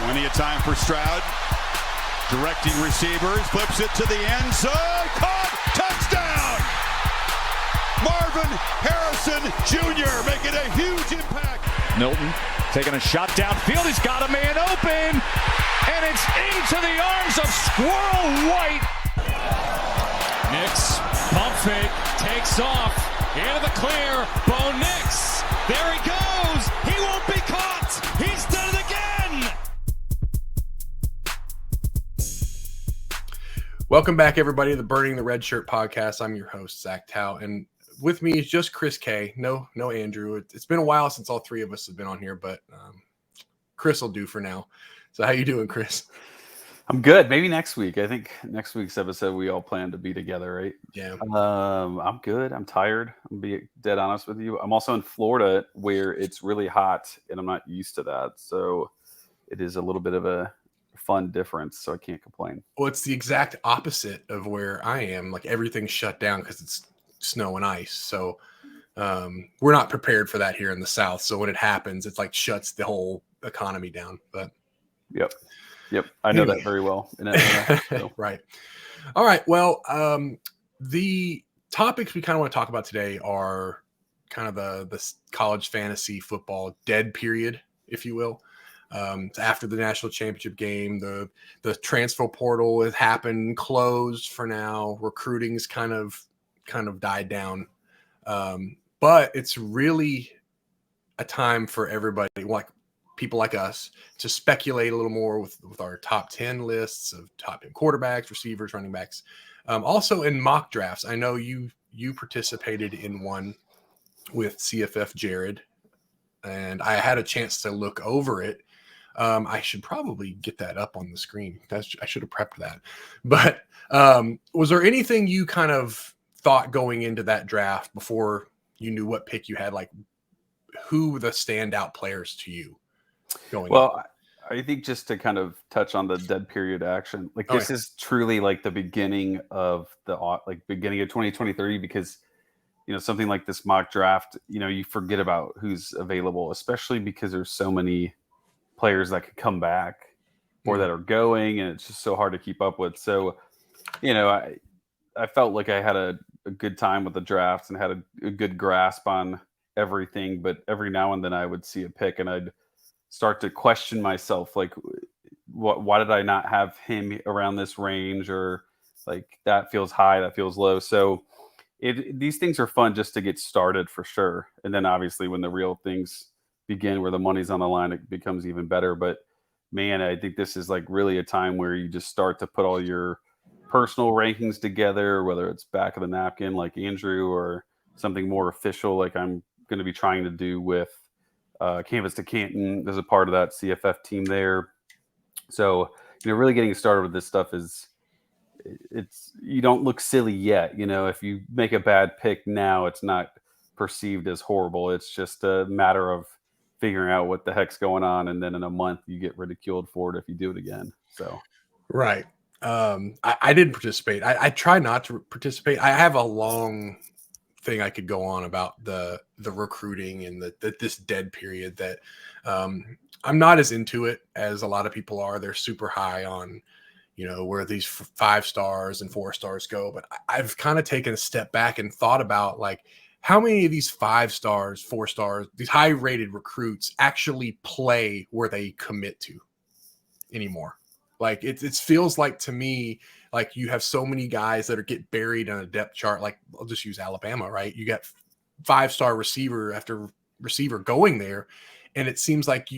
Plenty of time for Stroud. Directing receivers, flips it to the end zone. Caught! Touchdown! Marvin Harrison Jr. making a huge impact. Milton taking a shot downfield. He's got a man open. And it's into the arms of Squirrel White. Nix, pump fake, takes off. Into the clear. Bo Nix. There he goes. He won't be caught. He's done it again. Welcome back, everybody, to the Burning the Red Shirt podcast. I'm your host, Zach Tao, and with me is just Chris K. No Andrew. It's been a while since all three of us have been on here, but Chris will do for now. So how you doing, Chris? I'm good. Maybe next week. I think next week's episode we all plan to be together, right? Yeah. I'm good. I'm tired. I'll be dead honest with you. I'm also in Florida where it's really hot, and I'm not used to that. So it is a little bit of a fun difference, so I can't complain. Well, it's the exact opposite of where I am. Like, everything's shut down because it's snow and ice. So we're not prepared for that here in the South. So when it happens, it's like shuts the whole economy down. But Yep. I know that very well. In Atlanta, so. Right. All right. Well, the topics we kind of want to talk about today are kind of the college fantasy football dead period, if you will. It's after the national championship game. The transfer portal has happened, closed for now. Recruiting's kind of died down. But it's really a time for everybody, like people like us, to speculate a little more with our top 10 lists of top 10 quarterbacks, receivers, running backs. Also in mock drafts. I know you participated in one with CFF Jared, and I had a chance to look over it. I should probably get that up on the screen. I should have prepped that. But was there anything you kind of thought going into that draft before you knew what pick you had? Like, who were the standout players to you going Well, I think just to kind of touch on the dead period action, like this is truly like the beginning of beginning of 2023, because something like this mock draft, you forget about who's available, especially because there's so many players that could come back or that are going, and it's just so hard to keep up with. So, I felt like I had a good time with the drafts and had a good grasp on everything, but every now and then I would see a pick and I'd start to question myself, like, why did I not have him around this range, or like that feels high, that feels low. So these things are fun just to get started for sure. And then obviously when the real things begin, where the money's on the line, it becomes even better. But man, I think this is like really a time where you just start to put all your personal rankings together, whether it's back of the napkin like Andrew, or something more official like I'm going to be trying to do with Canvas to Canton. There's a part of that CFF team there. So, really getting started with this stuff it's you don't look silly yet. If you make a bad pick now, it's not perceived as horrible. It's just a matter of figuring out what the heck's going on, and then in a month you get ridiculed for it if you do it again. So right. I didn't participate. I try not to participate. I have a long thing I could go on about the recruiting and this dead period that I'm not as into it as a lot of people are. They're super high on where these 5 stars and 4 stars go, but I've kind of taken a step back and thought about, like, how many of these 5 stars, 4 stars, these high rated recruits actually play where they commit to anymore. Like, it feels like to me, like you have so many guys that get buried on a depth chart. Like, I'll just use Alabama, right? You got 5-star receiver after receiver going there. And it seems like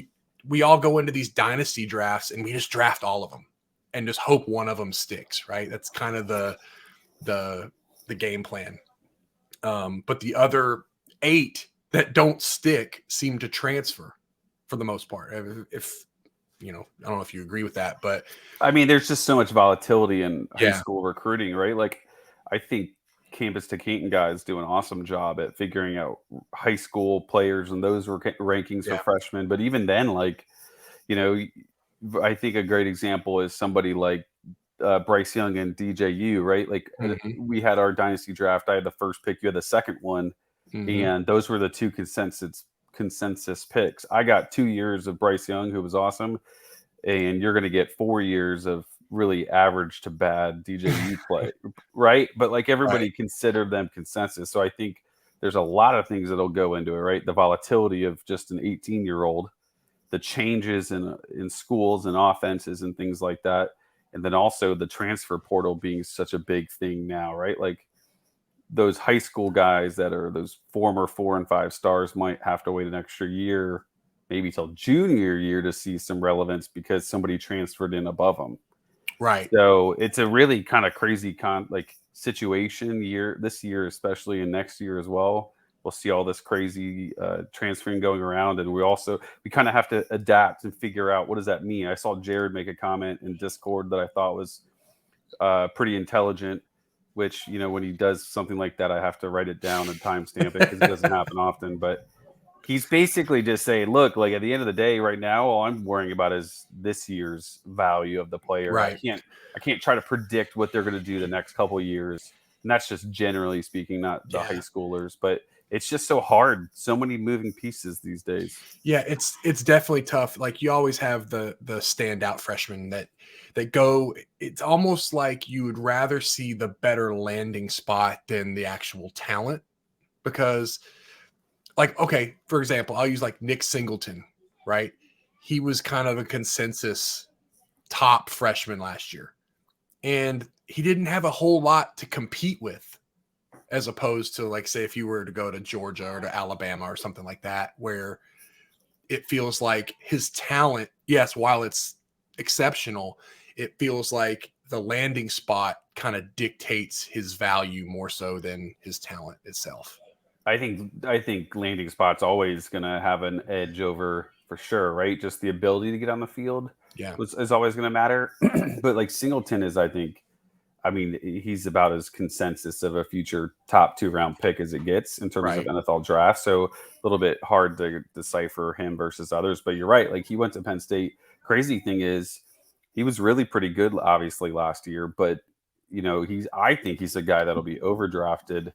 we all go into these dynasty drafts and we just draft all of them and just hope one of them sticks, right? That's kind of the game plan. But the other 8 that don't stick seem to transfer for the most part. If I don't know if you agree with that, but I mean, there's just so much volatility in high school recruiting, right? Like, I think Campus to Canton guys do an awesome job at figuring out high school players and those rankings for freshmen. But even then, like, I think a great example is somebody like Bryce Young and DJU, right? Like, we had our dynasty draft. I had the first pick, you had the second one, and those were the 2 consensus picks. I got 2 years of Bryce Young, who was awesome. and you're going to get 4 years of really average to bad DJU play, right? But like everybody considered them consensus. So I think there's a lot of things that'll go into it, right? The volatility of just an 18-year-old, the changes in schools and offenses and things like that. And then also the transfer portal being such a big thing now, right? Like those high school guys that are those former 4 and 5 stars might have to wait an extra year, maybe till junior year, to see some relevance because somebody transferred in above them. Right. So it's a really kind of crazy situation this year, especially, and next year as well. We'll see all this crazy transferring going around, and we kind of have to adapt and figure out what does that mean. I saw Jared make a comment in Discord that I thought was pretty intelligent, which, when he does something like that, I have to write it down and timestamp it because it doesn't happen often. But he's basically just saying, look, like at the end of the day, right now, all I'm worrying about is this year's value of the player. Right. I can't try to predict what they're going to do the next couple of years. And that's just generally speaking, not the high schoolers, but it's just so hard. So many moving pieces these days. Yeah, it's definitely tough. Like you always have the standout freshmen that go. It's almost like you would rather see the better landing spot than the actual talent, because, like, okay, for example, I'll use like Nick Singleton, right? He was kind of a consensus top freshman last year, and he didn't have a whole lot to compete with, as opposed to, like, say, if you were to go to Georgia or to Alabama or something like that, where it feels like his talent, yes, while it's exceptional, it feels like the landing spot kind of dictates his value more so than his talent itself. I think landing spot's always going to have an edge over, for sure, right? Just the ability to get on the field is always going to matter. But like Singleton is, he's about as consensus of a future top 2-round pick as it gets in terms of NFL draft. So a little bit hard to decipher him versus others. But you're right. Like, he went to Penn State. Crazy thing is, he was really pretty good, obviously, last year. But I think he's a guy that'll be overdrafted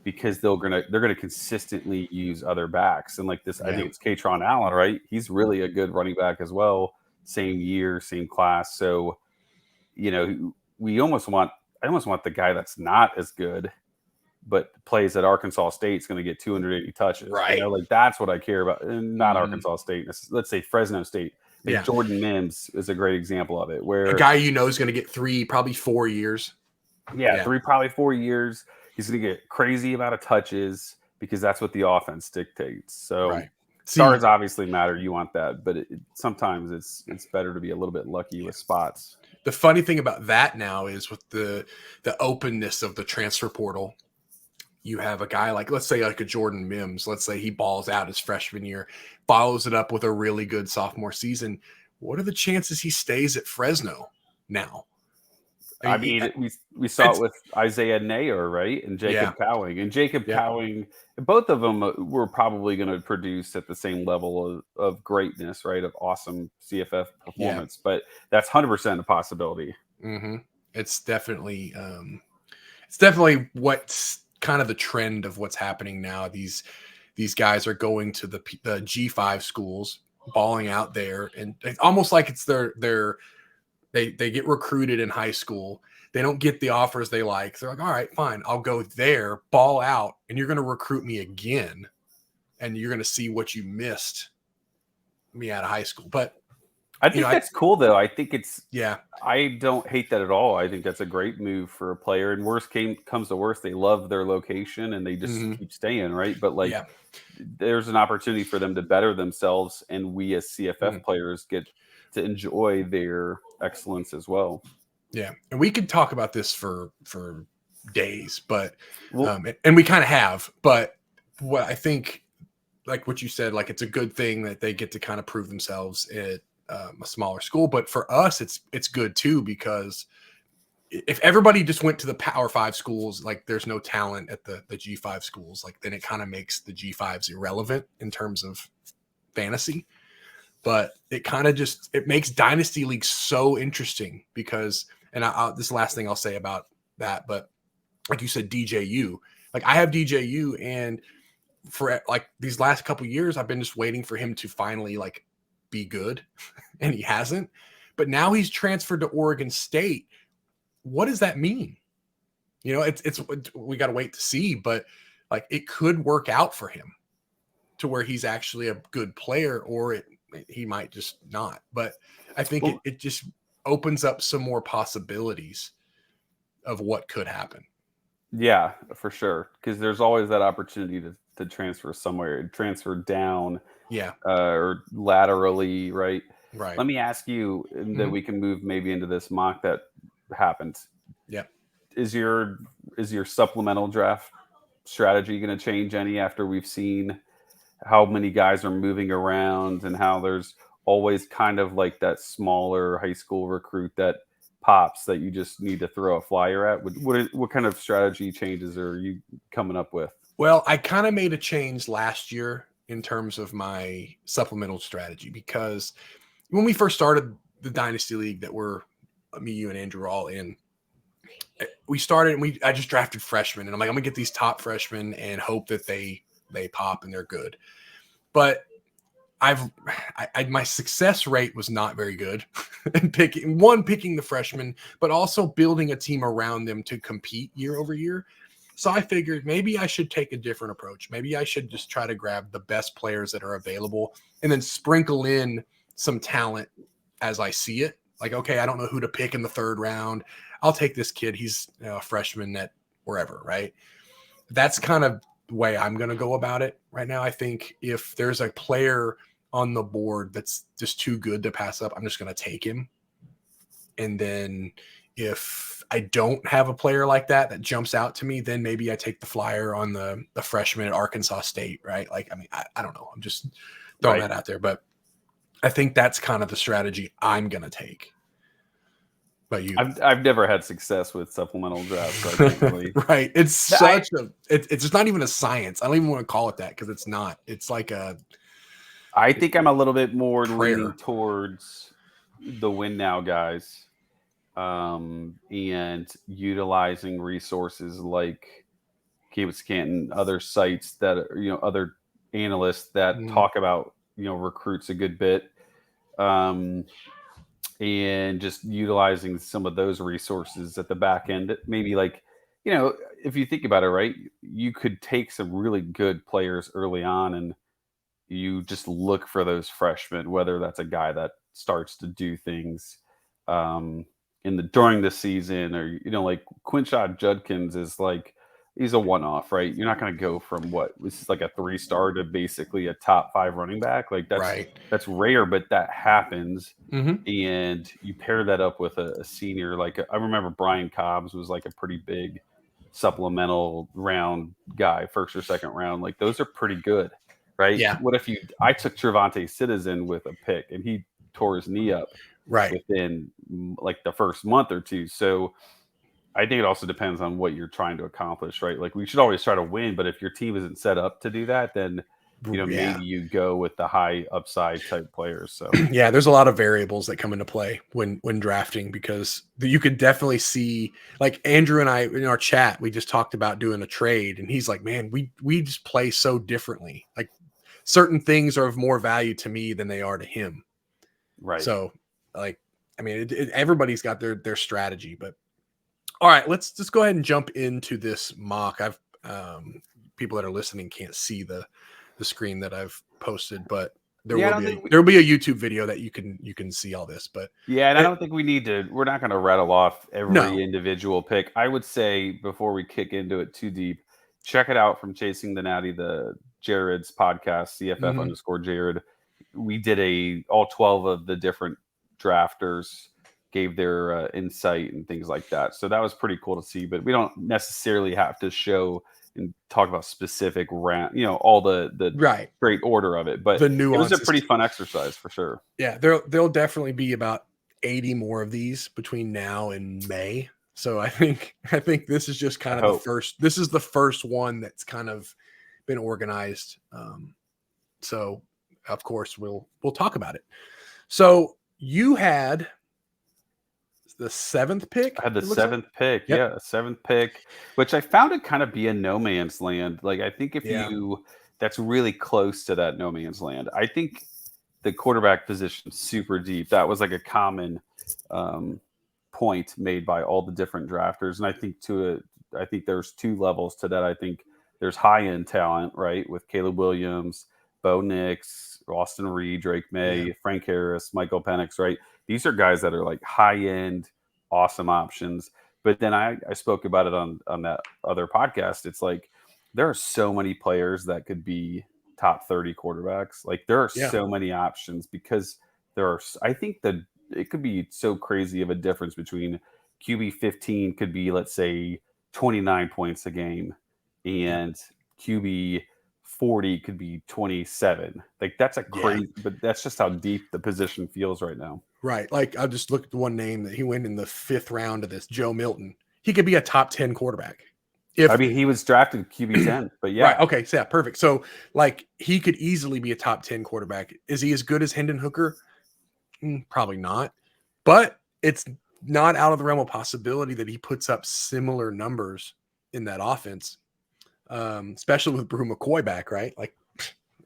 because they're gonna consistently use other backs. And like this, I think it's Katron Allen, right? He's really a good running back as well. Same year, same class. So I almost want the guy that's not as good, but plays at Arkansas State is going to get 280 touches. Right. Like that's what I care about. And not Arkansas State. Let's say Fresno State. Jordan Mims is a great example of it, where a guy is going to get 3, probably 4 years. Yeah, 3, probably 4 years. He's going to get crazy amount of touches because that's what the offense dictates. So stars obviously matter. You want that, but sometimes it's better to be a little bit lucky with spots. The funny thing about that now is with the openness of the transfer portal, you have a guy like, let's say like a Jordan Mims, let's say he balls out his freshman year, follows it up with a really good sophomore season. What are the chances he stays at Fresno now? We saw it with Isaiah Nayer, right? And Jacob Cowing. And Jacob Cowing, both of them were probably going to produce at the same level of greatness, right? Of awesome CFF performance. But that's 100% a possibility. Mm-hmm. It's definitely what's kind of the trend of what's happening now. These guys are going to the G5 schools, balling out there, and it's almost like it's they get recruited in high school. They don't get the offers they like. They're like, all right, fine, I'll go there, ball out, and you're going to recruit me again, and you're going to see what you missed me out of high school. But I think that's cool, though. I think I don't hate that at all. I think that's a great move for a player. And worst comes to worst, they love their location and they just keep staying, right? But there's an opportunity for them to better themselves, and we as CFF players get to enjoy their excellence as well. Yeah, and we could talk about this for days, but and we kind of have. But what I think, like what you said, like it's a good thing that they get to kind of prove themselves at a smaller school. But for us, it's good too, because if everybody just went to the Power 5 schools, like there's no talent at the G5 schools, like then it kind of makes the G5s irrelevant in terms of fantasy. But it kind of it makes Dynasty League so interesting because, and this last thing I'll say about that, but like you said, DJU, like I have DJU, and for like these last couple of years, I've been just waiting for him to finally like be good, and he hasn't. But now he's transferred to Oregon State. What does that mean? It's we got to wait to see, but like it could work out for him to where he's actually a good player, or he might just not. But I think it just opens up some more possibilities of what could happen. Yeah, for sure. Because there's always that opportunity to transfer somewhere, transfer down, or laterally, right? Right. Let me ask you, and then we can move maybe into this mock that happened. Yeah. Is your supplemental draft strategy going to change any after we've seen how many guys are moving around and how there's always kind of like that smaller high school recruit that pops that you just need to throw a flyer at? What kind of strategy changes are you coming up with? Well, I kind of made a change last year in terms of my supplemental strategy, because when we first started the Dynasty League that me, you, and Andrew are all in, we started and I just drafted freshmen, and I'm like, I'm gonna get these top freshmen and hope that they pop and they're good. But my success rate was not very good in picking the freshmen, but also building a team around them to compete year over year. So I figured maybe I should take a different approach. Maybe I should just try to grab the best players that are available and then sprinkle in some talent as I see it. Like, okay, I don't know who to pick in the 3rd round. I'll take this kid. He's a freshman at wherever, right? That's kind of the way I'm going to go about it right now. I think if there's a player on the board that's just too good to pass up, I'm just going to take him. And then if I don't have a player like that jumps out to me, then maybe I take the flyer on the freshman at Arkansas State, right? Like, I mean, I don't know. I'm just throwing that out there, but I think that's kind of the strategy I'm going to take. But you, I've never had success with supplemental drafts. Right. It's it's just not even a science. I don't even want to call it that, because it's not. It's like I think I'm a little bit more leaning towards the win now guys, and utilizing resources like Kiewit Canton, other sites that are, other analysts that talk about, recruits a good bit, and just utilizing some of those resources at the back end. Maybe like, if you think about it, right, you could take some really good players early on and you just look for those freshmen, whether that's a guy that starts to do things during the season, or like Quinshad Judkins is like, he's a one-off, right? You're not going to go from this is like a 3-star to basically a top 5 running back. Like that's rare, but that happens. And you pair that up with a senior. Like I remember Brian Cobbs was like a pretty big supplemental round guy, 1st or 2nd round. Like those are pretty good. Right. Yeah. What if I took Trevante Citizen with a pick and he tore his knee up within like the first month or two? So I think it also depends on what you're trying to accomplish, right? Like we should always try to win, but if your team isn't set up to do that, then maybe you go with the high upside type players. So yeah, there's a lot of variables that come into play when drafting, because you could definitely see, like Andrew and I in our chat, we just talked about doing a trade, and he's like, man, we just play so differently. Like certain things are of more value to me than they are to him. Right. So like, I mean, everybody's got their strategy, but all right, let's just go ahead and jump into this mock. I've people that are listening can't see the screen that I've posted, but there'll be a YouTube video that you can see all this. But yeah, and I don't think we need to. We're not going to rattle off every individual pick. I would say before we kick into it too deep, check it out from Chasing the Natty, the Jared's podcast, CFF _Jared. We did all 12 of the different drafters gave their insight and things like that. So that was pretty cool to see, but we don't necessarily have to show and talk about specific round, all the great order of it, but the nuances. It was a pretty fun exercise for sure. Yeah. There'll definitely be about 80 more of these between now and May. So I think this is just kind of this is the first one that's kind of been organized. So of course we'll talk about it. So you had the 7th pick. I had the 7th pick. Yep. Yeah, 7th pick, which I found it kind of be a no man's land. Like I think if that's really close to that no man's land. I think the quarterback position super deep. That was like a common point made by all the different drafters. And I think there's two levels to that. I think there's high-end talent, right, with Caleb Williams, Bo Nix, Austin Reed, Drake May, Frank Harris, Michael Penix, right? These are guys that are like high-end, awesome options. But then I spoke about it on that other podcast. It's like there are so many players that could be top 30 quarterbacks. Like there are so many options because I think that it could be so crazy of a difference between QB 15 could be, let's say, 29 points a game, and QB 40 could be 27. Like that's a crazy, but that's just how deep the position feels right now. Right. Like I'll just look at the one name that he went in the 5th round of this, Joe Milton. He could be a top 10 quarterback. He was drafted QB 10, but yeah. Right. Okay. So yeah, perfect. So like he could easily be a top 10 quarterback. Is he as good as Hendon Hooker? Probably not. But it's not out of the realm of possibility that he puts up similar numbers in that offense, especially with Brew McCoy back, right? Like,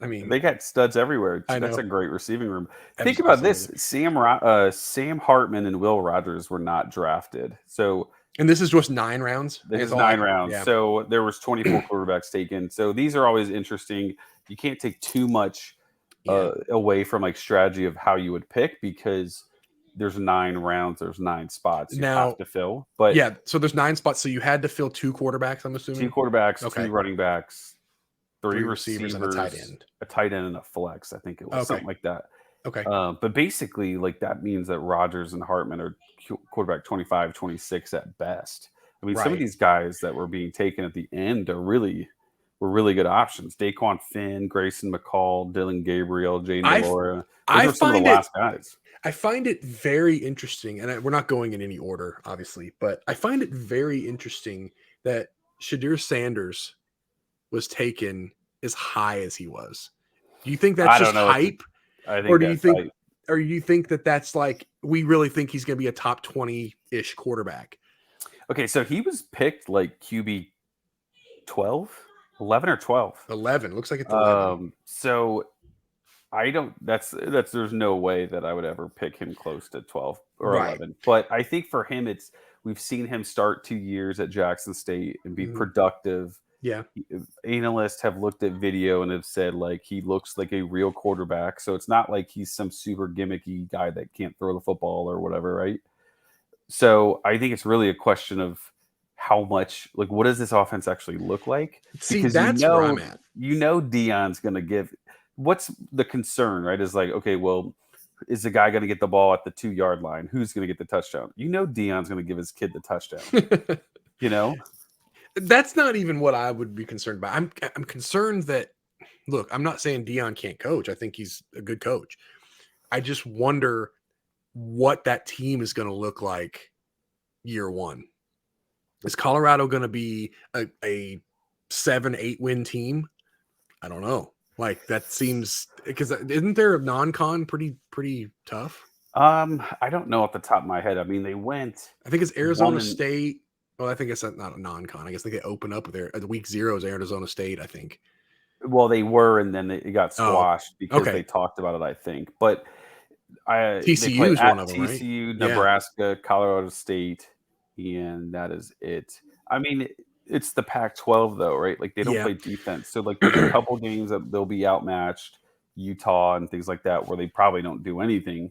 I mean, they got studs everywhere. That's a great receiving room. Think about this: Sam Hartman and Will Rogers were not drafted. So, and this is just 9 rounds. This is 9 rounds. Yeah. So there was 24 quarterbacks taken. So these are always interesting. You can't take too much away from like strategy of how you would pick because there's 9 rounds. There's 9 spots you have to fill. But yeah, so there's 9 spots. So you had to fill 2 quarterbacks. I'm assuming 2 quarterbacks, 2 running backs, 3 receivers, and a tight end, and a flex. I think it was something like that. Okay. But basically, like that means that Rodgers and Hartman are quarterback 25, 26 at best. I mean, some of these guys that were being taken at the end were really good options. Daquan Finn, Grayson McCall, Dylan Gabriel, Jaden Delora. Those are some of the last guys. I find it very interesting, and we're not going in any order, obviously, but I find it very interesting that Shadir Sanders was taken as high as he was. Do you think that's just hype? Or do you think that that's like we really think he's going to be a top 20-ish quarterback? Okay, so he was picked like QB 12, 11 or 12. 11. Looks like it's 11. So I don't. That's. There's no way that I would ever pick him close to 12 or 11. But I think for him, we've seen him start 2 years at Jackson State and be productive. Yeah. Analysts have looked at video and have said like he looks like a real quarterback. So it's not like he's some super gimmicky guy that can't throw the football or whatever, right? So I think it's really a question of how much, like, what does this offense actually look like? See, because that's where I'm at. Deion's going to give. What's the concern, right? Is like, okay, well, is the guy going to get the ball at the 2-yard line? Who's going to get the touchdown? Deion's going to give his kid the touchdown. That's not even what I would be concerned about. I'm concerned that, look, I'm not saying Deion can't coach. I think he's a good coach. I just wonder what that team is going to look like year one. Is Colorado going to be a 7-8 win team? I don't know. Like that seems, because isn't there a non-con pretty tough? I don't know off the top of my head. I mean, they went. I think it's Arizona State. Well, I think it's not a non-con. I guess they open up there at week 0 is Arizona State, I think. Well, they were, and then it got squashed because they talked about it, I think. But TCU is one of them, TCU, right? Nebraska, Colorado State, and that is it. I mean, it's the Pac-12 though, right? Like they don't play defense, so like there's a couple games that they'll be outmatched, Utah and things like that, where they probably don't do anything.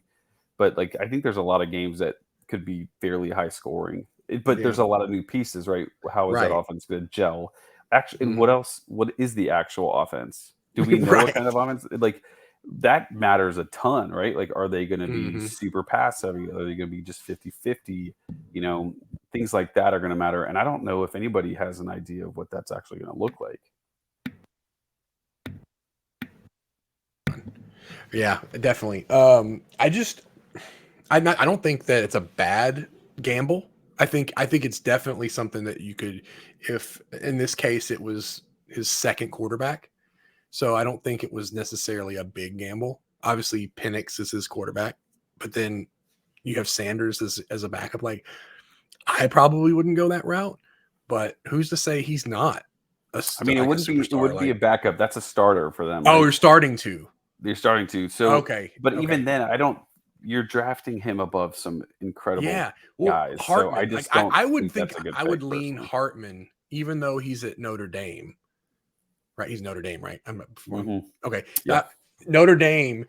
But like I think there's a lot of games that could be fairly high scoring. But there's a lot of new pieces, right? How is that offense going to gel? Actually, and what else? What is the actual offense? Do we know what kind of offense? Like that matters a ton, right? Like, are they going to be super pass heavy? Are they going to be just 50-50? Things like that are going to matter. And I don't know if anybody has an idea of what that's actually going to look like. Yeah, definitely. I don't think that it's a bad gamble. I think it's definitely something that you could, if in this case it was his second quarterback. So I don't think it was necessarily a big gamble. Obviously Penix is his quarterback, but then you have Sanders as a backup. Like I probably wouldn't go that route, but who's to say he's not? It wouldn't be a backup. That's a starter for them. Oh, you're starting to. They're starting to. So, Okay. but Okay. even then, you're drafting him above some incredible Well, guys. Hartman, So I just don't I would think that's a good I would pick, lean personally. Hartman, even though he's at Notre Dame. Right, he's Notre Dame, right? Okay. Yeah. Notre Dame,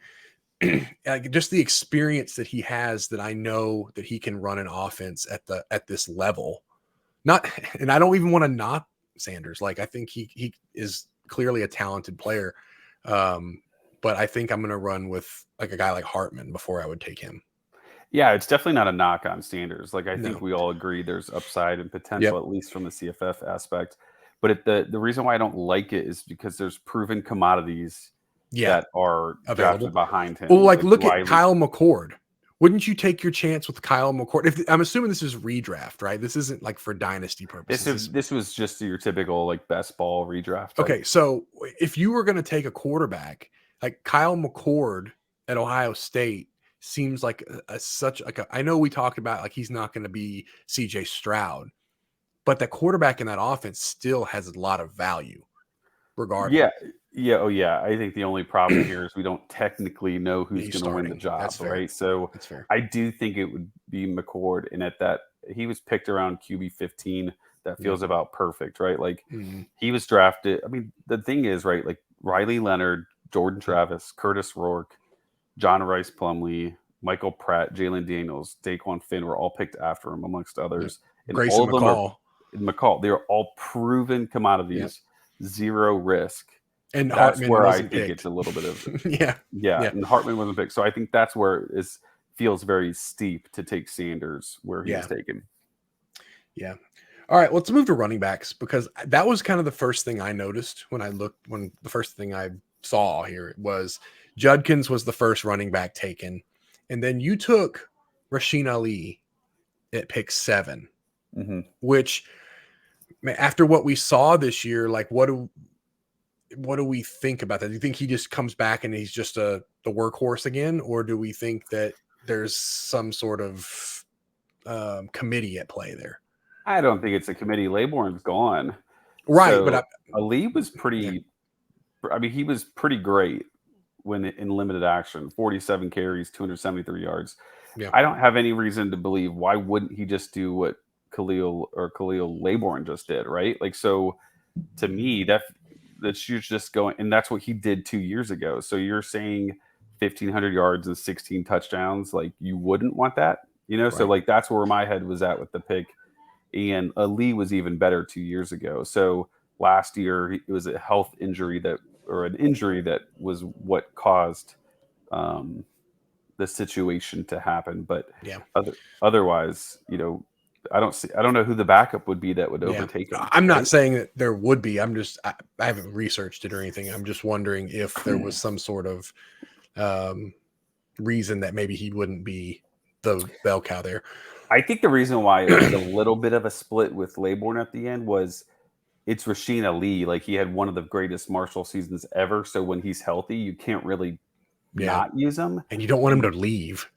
like just the experience that he has, that I know that he can run an offense at this level. Not, and I don't even want to knock Sanders. Like, I think he is clearly a talented player, but I think I'm going to run with like a guy like Hartman before I would take him. Yeah, it's definitely not a knock on Sanders. Like, I think No. we all agree there's upside and potential, Yep. at least from the CFF aspect. But the reason why I don't like it is because there's proven commodities that are Available drafted behind him. Well, like look Riley. at Kyle McCord. Wouldn't you take your chance with Kyle McCord? I'm assuming this is redraft, right? This isn't like for dynasty purposes. This was just your typical like best ball redraft type. Okay, so if you were going to take a quarterback, like Kyle McCord at Ohio State seems like I know we talked about like he's not going to be CJ Stroud, but the quarterback in that offense still has a lot of value regardless. Oh yeah. I think the only problem here is we don't technically know who's going to win the job, That's fair. right? So That's fair. I do think it would be McCord, and at that he was picked around QB 15. That feels about perfect, right? Like he was drafted. I mean, the thing is, right? Like Riley Leonard, Jordan Travis, Curtis Rourke, John Rice Plumlee, Michael Pratt, Jalen Daniels, Daquan Finn were all picked after him, amongst others. And Grayson all of them McCall. McCall. They are all proven commodities, zero risk. And that's Hartman where I wasn't think picked. it's a little bit of yeah. And Hartman wasn't picked. So I think that's where it feels very steep to take Sanders where he was taken. Yeah. All right, let's move to running backs, because that was kind of the first thing I noticed when the first thing I saw here was Judkins was the first running back taken. And then you took Rasheen Ali at pick 7, which after what we saw this year, like what do we think about that? Do you think he just comes back and he's just the workhorse again? Or do we think that there's some sort of committee at play there? I don't think it's a committee. Laborn's gone. Right. So but Ali was pretty, I mean, he was pretty great when in limited action, 47 carries, 273 yards. Yeah. I don't have any reason to believe why wouldn't he just do what Khalil Laborn just did, right? Like, so to me, that's you're just going, and that's what he did 2 years ago. So you're saying 1,500 yards and 16 touchdowns, like you wouldn't want that, Right. So like that's where my head was at with the pick. And Ali was even better 2 years ago. So last year it was a health injury an injury that was what caused the situation to happen. But otherwise, I don't know who the backup would be that would overtake him. I'm not saying that there would be. I haven't researched it or anything. I'm just wondering if there was some sort of reason that maybe he wouldn't be the bell cow there. I think the reason why it was a little bit of a split with Laborn at the end was it's Rasheen Ali. Like he had one of the greatest Marshall seasons ever. So when he's healthy, you can't really not use him. And you don't want him to leave.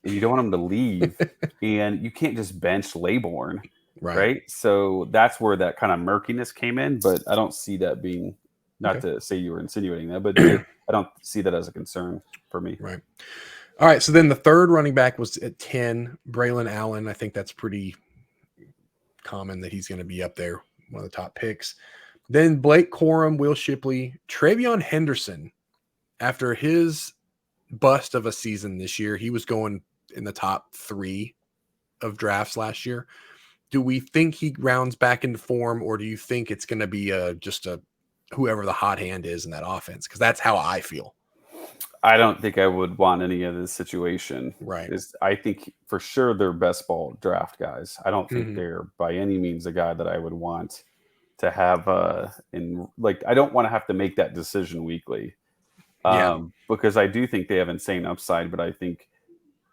And you can't just bench Laborn. Right. So that's where that kind of murkiness came in. But I don't see that being, not to say you were insinuating that, but I don't see that as a concern for me. Right. All right, so then the third running back was at 10, Braylon Allen. I think that's pretty common that he's going to be up there, one of the top picks. Then Blake Corum, Will Shipley, Travion Henderson. After his bust of a season this year, he was going in the top 3 of drafts last year. Do we think he rounds back into form, or do you think it's going to be just whoever the hot hand is in that offense? Because that's how I feel. I don't think I would want any of this situation. Right. I think for sure they're best ball draft guys. I don't think they're by any means a guy that I would want to have I don't want to have to make that decision weekly. Because I do think they have insane upside, but I think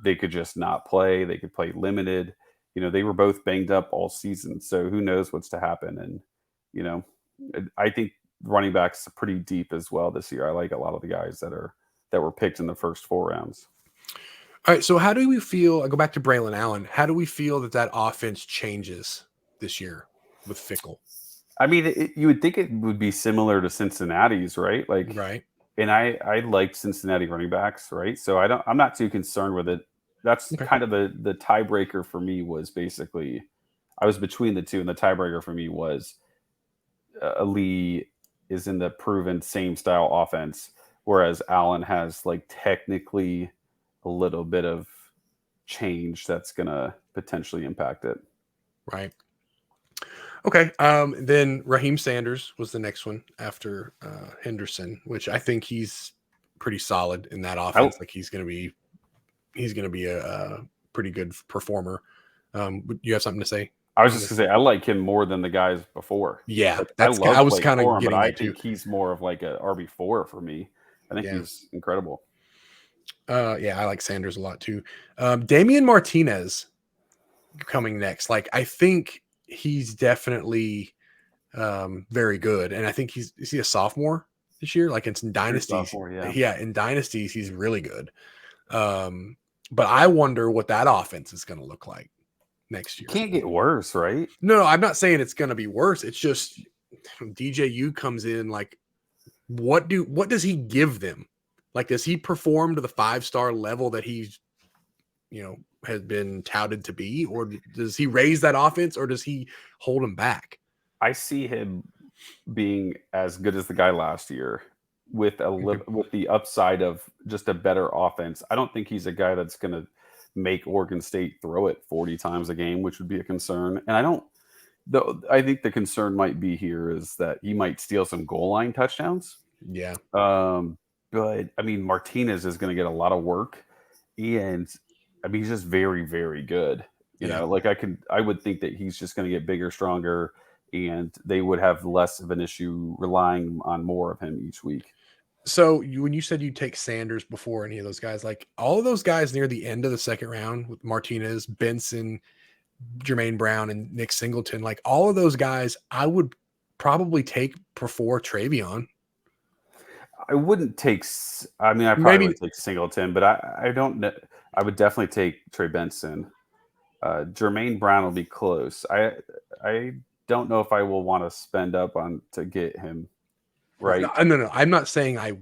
they could just not play. They could play limited. They were both banged up all season. So who knows what's to happen. And, I think running backs are pretty deep as well this year. I like a lot of the guys that were picked in the first 4 rounds. All right. So how do we feel? I go back to Braylon Allen. How do we feel that offense changes this year with Fickle? I mean, you would think it would be similar to Cincinnati's, right? Like, right. and I like Cincinnati running backs, right? So I'm not too concerned with it. That's Okay. kind of the tiebreaker for me was basically I was between the two, and the tiebreaker for me was Ali is in the proven same style offense, whereas Allen has like technically a little bit of change that's gonna potentially impact it. Right. Okay. Then Raheem Sanders was the next one after Henderson, which I think he's pretty solid in that offense. Like he's gonna be a pretty good performer. You have something to say? I was just gonna say I like him more than the guys before. Yeah, Like I I love was Blake kind of Corum, but getting I there too. think he's more of like a RB4 for me. I think Yeah. he's incredible. Yeah, I like Sanders a lot too. Damian Martinez coming next. Like I think he's definitely very good, and I think is he a sophomore this year? Like it's in dynasties. Sophomore, yeah. Yeah, in dynasties he's really good. But I wonder what that offense is going to look like next year. Can't get worse, right? No, I'm not saying it's going to be worse. It's just DJU comes in like, what does he give them? Like, does he perform to the 5-star level that he's, has been touted to be, or does he raise that offense, or does he hold him back? I see him being as good as the guy last year with with the upside of just a better offense. I don't think he's a guy that's going to make Oregon State throw it 40 times a game, which would be a concern. And I think the concern might be here is that he might steal some goal line touchdowns. Yeah. But I mean, Martinez is going to get a lot of work, and I mean, he's just very, very good. You know, like I would think that he's just going to get bigger, stronger, and they would have less of an issue relying on more of him each week. So when you said you'd take Sanders before any of those guys, like all of those guys near the end of the second round with Martinez, Benson, Jermaine Brown, and Nick Singleton, like all of those guys, I would probably take before Travion. I wouldn't take. I mean, I probably would take Singleton, but I don't know. I would definitely take Trey Benson. Jermaine Brown will be close. I don't know if I will want to spend up on to get him. Right? No. I'm not saying I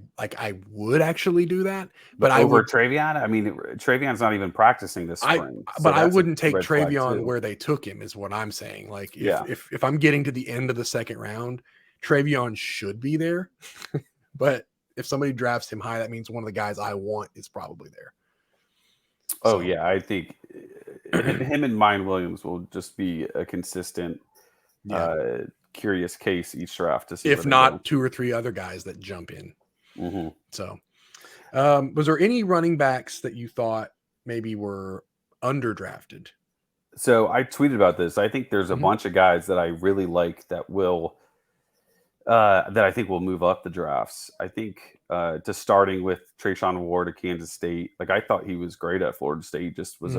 would actually do that, but I over would. Travion. I mean, Travion's not even practicing this spring. But I wouldn't take Travion where they took him. Is what I'm saying. Like if I'm getting to the end of the second round, Travion should be there. But if somebody drafts him high, that means one of the guys I want is probably there. Oh yeah, I think him and Mine Williams will just be a consistent, curious case each draft to see. If not, 2 or 3 other guys that jump in. Mm-hmm. So, was there any running backs that you thought maybe were underdrafted? So I tweeted about this. I think there's a bunch of guys that I really like that will. That I think will move up the drafts. I think just starting with Trayshawn Ward of Kansas State. Like I thought he was great at Florida State. Just was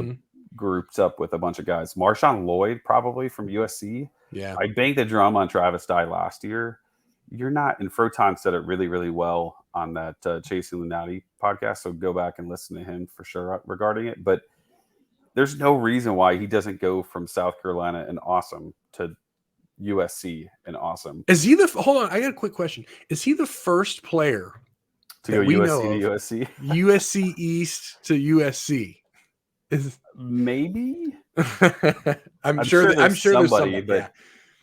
grouped up with a bunch of guys. Marshawn Lloyd probably from USC. Yeah, I banged the drum on Travis Dye last year. You're not, and Froton said it really, really well on that Chasing Lunati podcast. So go back and listen to him for sure regarding it. But there's no reason why he doesn't go from South Carolina and awesome to USC and awesome. Is he hold on, I got a quick question. Is he the first player to go USC to USC? USC East to USC? Maybe. I'm sure there's somebody but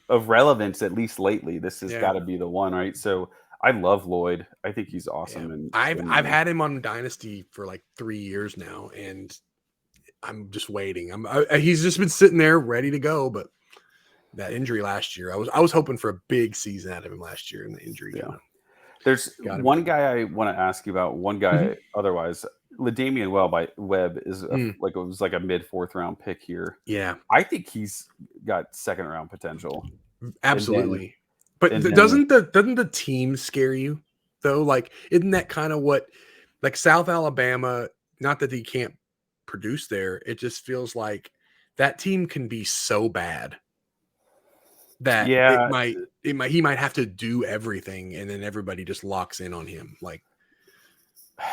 of relevance, at least lately, this has got to be the one, right? So I love Lloyd. I think he's awesome. And I've had him on Dynasty for like 3 years now, and I'm just waiting. He's just been sitting there ready to go, but that injury last year, I was hoping for a big season out of him last year, and the injury. There's one guy I want to ask you about. One guy, otherwise, LaDamian Webb is it was like a mid 4th round pick here. Yeah, I think he's got 2nd round potential. Absolutely. But doesn't the team scare you though? Like, isn't that kind of what, like South Alabama? Not that he can't produce there. It just feels like that team can be so bad that he might have to do everything, and then everybody just locks in on him. Like,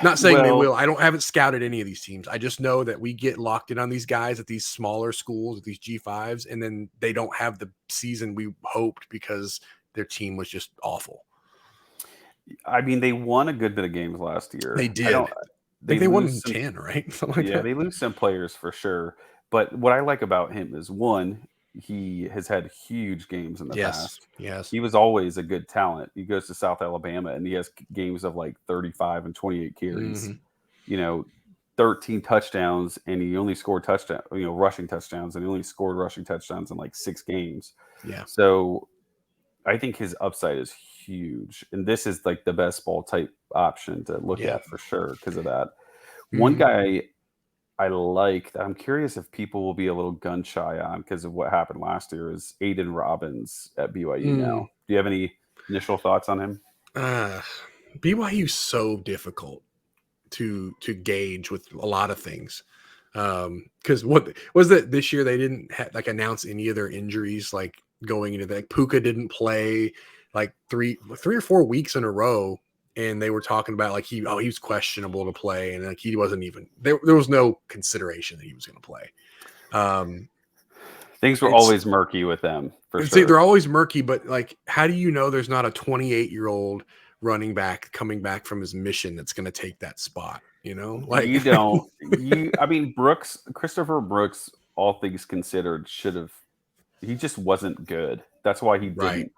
not saying they will. I haven't scouted any of these teams. I just know that we get locked in on these guys at these smaller schools, at these G5s, and then they don't have the season we hoped because their team was just awful. I mean, they won a good bit of games last year. They did. I think they won 10, right? Something like that. They lose some players for sure. But what I like about him is, one, he has had huge games in the past. Yes. He was always a good talent. He goes to South Alabama and he has games of like 35 and 28 carries. Mm-hmm. 13 touchdowns, and he only scored rushing touchdowns, and he only scored rushing touchdowns in like 6 games. Yeah. So I think his upside is huge, and this is like the best ball type option to look at for sure because of that. One guy I like that I'm curious if people will be a little gun shy on because of what happened last year is Aiden Robbins at BYU now. Do you have any initial thoughts on him? BYU's so difficult to gauge with a lot of things. Because what was that this year? They didn't announce any of their injuries going into that. Puka didn't play like three or 4 weeks in a row, and they were talking about he was questionable to play, and he wasn't even there was no consideration that he was going to play. Things were always murky with them for sure. They're always murky, but how do you know there's not a 28-year-old running back coming back from his mission that's going to take that spot? You don't. I mean, Christopher Brooks, all things considered, should have. He just wasn't good. That's why he didn't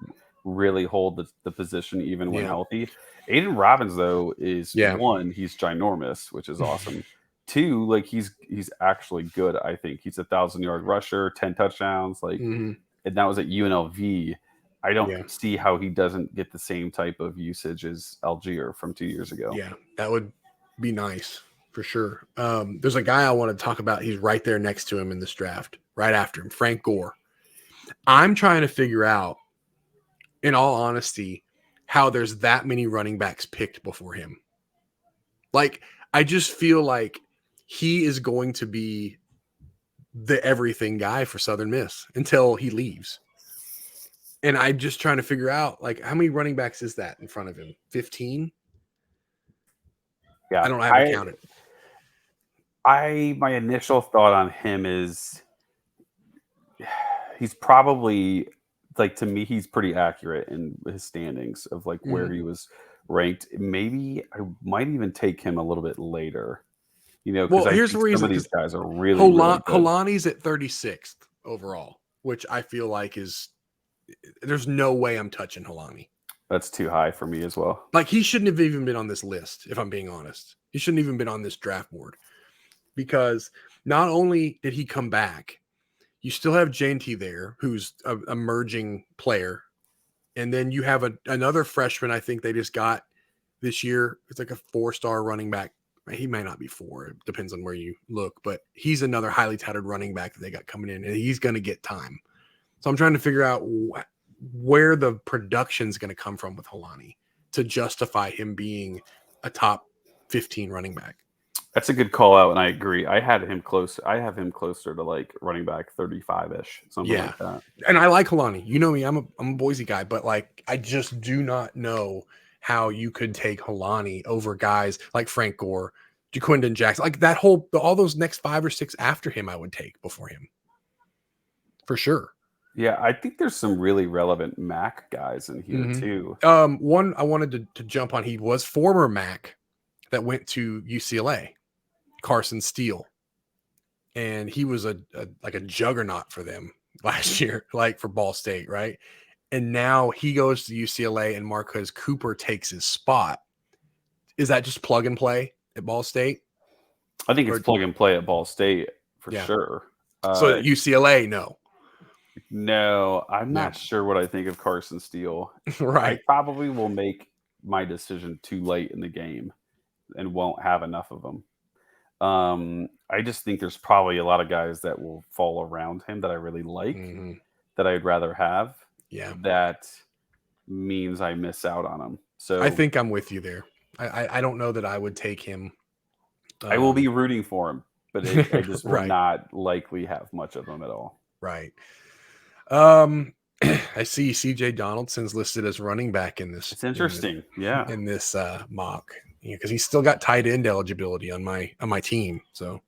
really hold the position even when healthy. Aiden Robbins, though, is one, he's ginormous, which is awesome. 2, he's actually good. I think he's a 1,000-yard rusher, 10 touchdowns, and that was at UNLV. I don't see how he doesn't get the same type of usage as Algier from 2 years ago. Yeah, that would be nice for sure. There's a guy I want to talk about. He's right there next to him in this draft, right after him, Frank Gore. I'm trying to figure out, in all honesty, how there's that many running backs picked before him. I just feel like he is going to be the everything guy for Southern Miss until he leaves. And I'm just trying to figure out, how many running backs is that in front of him? 15? Yeah. I don't have it counted. My initial thought on him is he's probably, to me, he's pretty accurate in his standings of where he was ranked. Maybe I might even take him a little bit later. Because here's the reason. Some of these guys are really good. Holani's at 36th overall, which I feel like there's no way I'm touching Holani. That's too high for me as well. He shouldn't have even been on this list, if I'm being honest. He shouldn't even been on this draft board because not only did he come back, you still have JT there, who's an emerging player. And then you have another freshman I think they just got this year. It's a 4-star running back. He may not be 4. It depends on where you look. But he's another highly touted running back that they got coming in, and he's going to get time. So I'm trying to figure out where the production's going to come from with Holani to justify him being a top 15 running back. That's a good call out, and I agree. I have him closer to running back 35-ish, something like that. And I like Holani. You know me, I'm a Boise guy, but I just do not know how you could take Holani over guys like Frank Gore, Jaquindon Jackson, all those next 5 or 6 after him I would take before him. For sure. Yeah, I think there's some really relevant MAC guys in here too. One I wanted to jump on, he was former MAC that went to UCLA, Carson Steele. And he was a juggernaut for them last year, for Ball State, right? And now he goes to UCLA and Marquez Cooper takes his spot. Is that just plug and play at Ball State? I think it's plug and play at Ball State for sure. So at UCLA, no. No, I'm not sure what I think of Carson Steele. Right. I probably will make my decision too late in the game and won't have enough of them. I just think there's probably a lot of guys that will fall around him that I really like that I'd rather have. Yeah. That means I miss out on him. So I think I'm with you there. I don't know that I would take him. I will be rooting for him, but I just will not likely have much of him at all. Right. I see CJ Donaldson's listed as running back in this. It's interesting. In this mock, because he's still got tight end eligibility on my team. So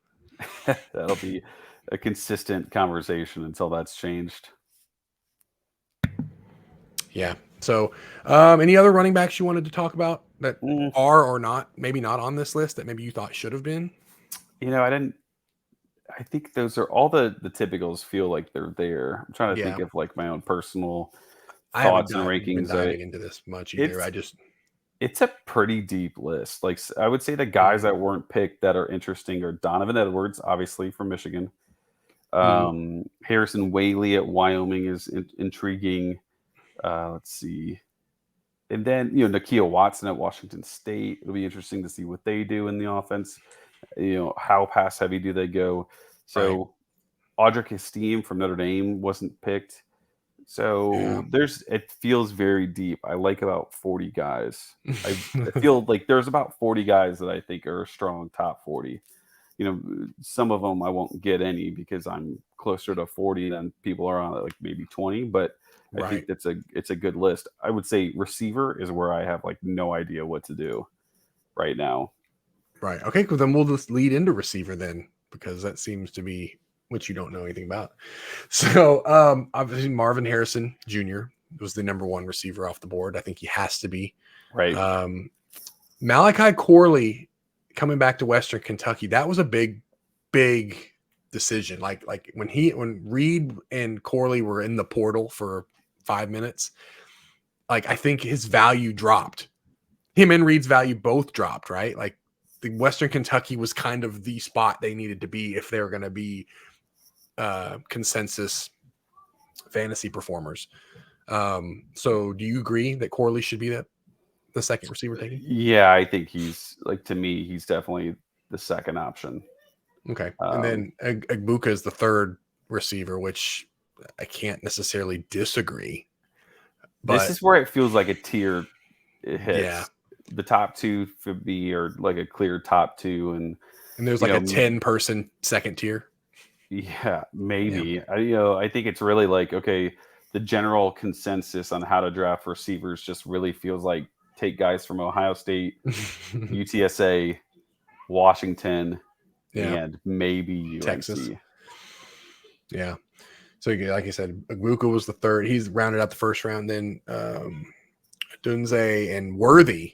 that'll be a consistent conversation until that's changed. Yeah. So, any other running backs you wanted to talk about that Mm, are or not, maybe not on this list that maybe you thought should have been? I didn't. I think those are all the typicals feel like they're there. I'm trying to think Yeah, of like my own personal I haven't thoughts and been rankings of diving it. into this much either. It's I just it's a pretty deep list. Like I would say the guys that weren't picked that are interesting are Donovan Edwards, obviously from Michigan. mhm, Harrison Whaley at Wyoming is intriguing. Let's see. And then, Nakia Watson at Washington State. It'll be interesting to see what they do in the offense. How pass heavy do they go? right. So Audric Esteem from Notre Dame wasn't picked. Yeah. So it feels very deep. I like about 40 guys. I feel like there's about 40 guys that I think are a strong top 40. Some of them I won't get any because I'm closer to 40 than people are on like maybe 20, but I think Right. it's a good list. I would say receiver is where I have like no idea what to do right now. Right. Okay, cool. Then we'll just lead into receiver then, because that seems to be what you don't know anything about. So, obviously Marvin Harrison Jr. was the number one receiver off the board. I think he has to be. Right. Malachi Corley coming back to Western Kentucky. That was a big decision. Like when Reed and Corley were in the portal for 5 minutes, like I think his value dropped. Him and Reed's value both dropped, right? Like the Western Kentucky was kind of the spot they needed to be if they're going to be consensus fantasy performers. So do you agree that Corley should be the second receiver taken? Yeah, I think to me, he's definitely the second option. Okay. And then Agbuka is the third receiver, which I can't necessarily disagree. But this is where it feels like a tier it hits. Yeah. The top two could be or like a clear top two, and there's like a 10-person second tier. Yeah, maybe. I think it's really like, okay, the general consensus on how to draft receivers just really feels like take guys from Ohio State, UTSA, Washington, and maybe UNC. Texas. Yeah. So like I said, Agbuka was the third. He's rounded out the first round. Then Dunze and Worthy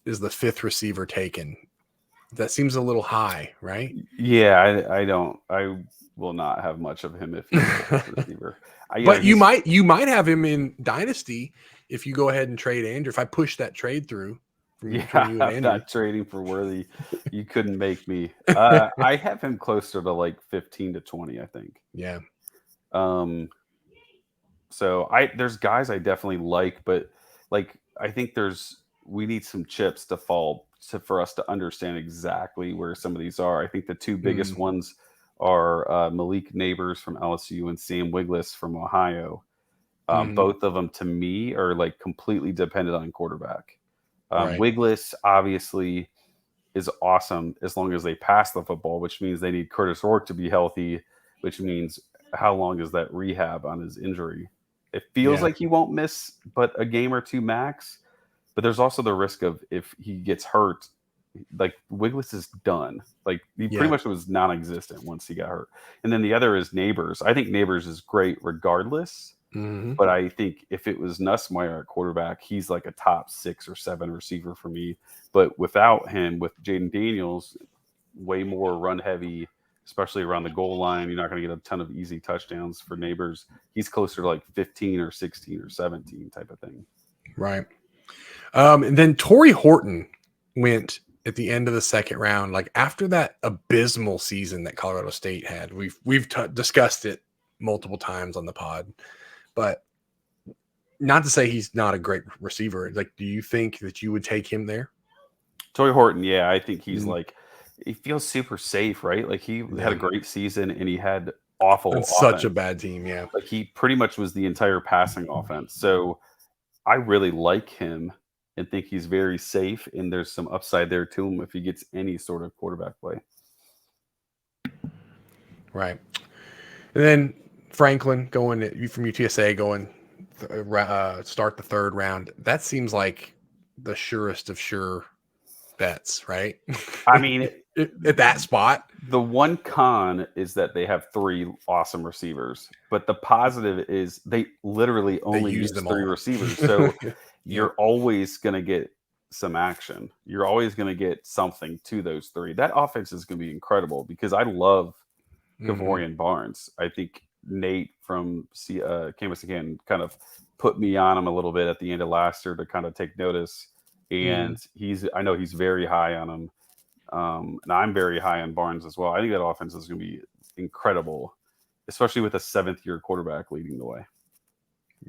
is the fifth receiver taken. That seems a little high, right? Yeah, I will not have much of him if he's a receiver. But you might have him in Dynasty if you go ahead and trade Andrew. If I push that trade through from you and I'm Andrew. not trading for Worthy. You couldn't make me. I have him closer to like 15 to 20, I think. Yeah. So there's guys I definitely like, but like I think we need some chips to fall for us to understand exactly where some of these are. I think the two biggest ones are Malik Neighbors from LSU and Sam Wiglusz from Ohio. Both of them to me are like completely dependent on quarterback. Right. Wiglusz obviously is awesome as long as they pass the football, which means they need Curtis Rourke to be healthy, which means how long is that rehab on his injury? It feels like he won't miss but a game or two max, but there's also the risk of if he gets hurt, like Wiglusz is done. Like he pretty much was non-existent once he got hurt. And then the other is Neighbors. I think Neighbors is great regardless. But I think if it was Nussmeier at quarterback, he's like a top 6 or 7 receiver for me. But without him, with Jaden Daniels, way more run heavy, especially around the goal line. You're not going to get a ton of easy touchdowns for Neighbors. He's closer to like 15 or 16 or 17 type of thing. Right. And then Torrey Horton went at the end of the second round, like after that abysmal season that Colorado State had. We've discussed it multiple times on the pod. But not to say he's not a great receiver. Like, do you think that you would take him there? Torrey Horton, yeah. I think he's like, he feels super safe, right? Like he had a great season and he had awful offense. Such a bad team, yeah. Like he pretty much was the entire passing offense. So I really like him and think he's very safe. And there's some upside there to him if he gets any sort of quarterback play. Right. And then Franklin from UTSA going start the third round. That seems like the surest of sure bets, right? I mean, at that spot. The one con is that they have 3 awesome receivers, but the positive is they literally only use them 3 all. receivers. So you're always going to get some action. You're always going to get something to those 3. That offense is going to be incredible because I love Kavorian Barnes. I think Nate from Campus Again kind of put me on him a little bit at the end of last year to kind of take notice. And I know he's very high on him. And I'm very high on Barnes as well. I think that offense is going to be incredible, especially with a 7th-year quarterback leading the way.